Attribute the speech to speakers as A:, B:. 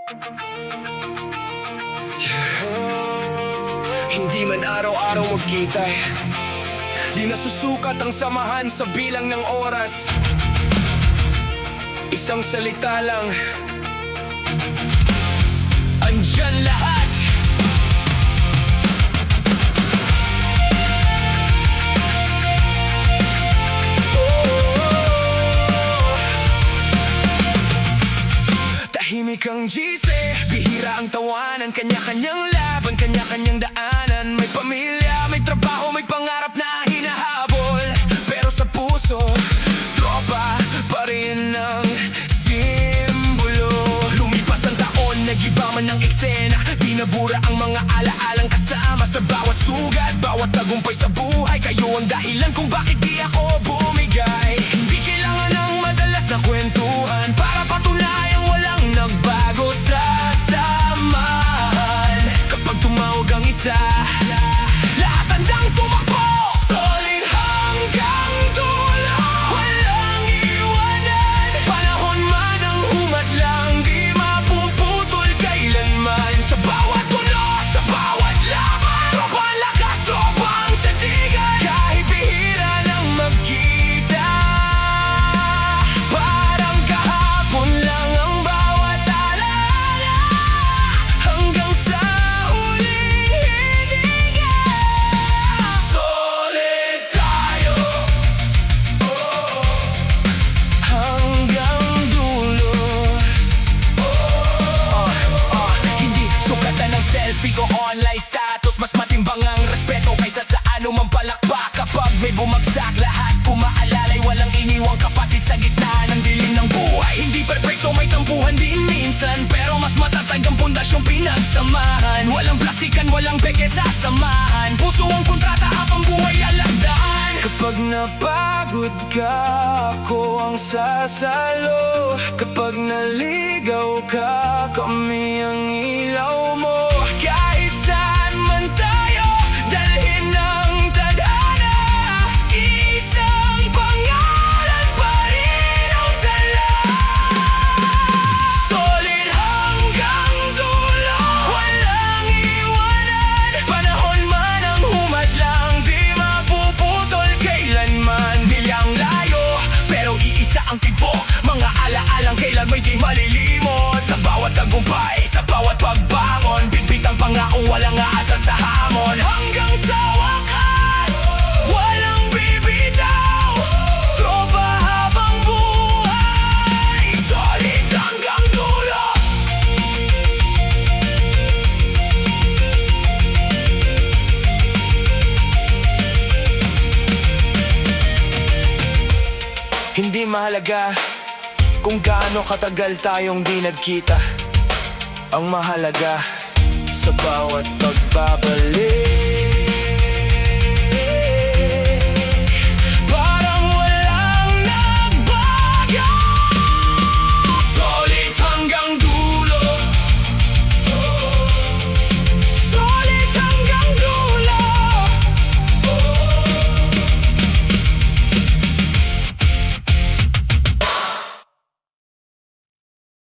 A: Hindi man araw-araw magkita, di nasusukat ang samahan sa bilang ng oras. Isang salita lang, andyan lahat. Tahimik ang GC, bihira ang tawanan, kanya-kanyang laban, kanya-kanyang daanan. May pamilya, may trabaho, may pangarap na hinahabol. Pero sa puso, tropa pa rin ang simbolo. Lumipas ang taon, nag-iba man ang eksena, di nabura ang mga alaalang kasama. Sa bawat sugat, bawat tagumpay sa buhay, kayo ang dahilan kung bakit di ako bumigay. Hindi kailangan ng madalas na kwentuhan para patunayang walang nagbago sa samahan. Kapag tumawag ang isa, lahat handang tumakbo. Solid hanggang dulo, walang iwanan. Panahon man ang humadlang, di mapuputol kailanman. Sa bawat tulo, sa bawat laban, tropa ang lakas, tropa ang sandigan. Kahit bihira nang magkita, parang kahapon lang ang bawat alala. Hanggang sa huling hininga, solid tayo, hanggang dulo. Hindi sukatan ng selfie o online status, mas matimbang ang respeto kaysa sa anumang palakpak. Kapag may bumagsak, lahat kumaalalay, walang iniwang kapatid sa gitna ng dilim ng buhay. Hindi perfecto, may tampuhan din minsan, pero mas matatag ang pundasyong pinagsamahan. Walang plastikan, walang peke sa samahan, puso ang kontrata habang buhay alagdaan. Kapag napagod ka, ako ang sasalo. Kapag naligaw ka, kami ang ilaw mo. Kahit saan man tayo, dalhin ng tadhana, isang pangalan pa rin ang dala. Solid hanggang dulo, walang iwanan. Panahon man ang humadlang, di mapuputol kailanman. Bilyang layo, pero iisa ang tipo. Mga alaalang kailan may di malilimot. Sa bawat tagumpay, sa bawat pagbangon, bitbit ang pangakong walang aatras sa hamon. Hanggang sa wakas, walang bibitaw, tropa habang buhay, solid hanggang dulo. Hindi mahalaga kung gaano katagal tayong di nagkita, ang mahalaga sa bawat pagbabalik.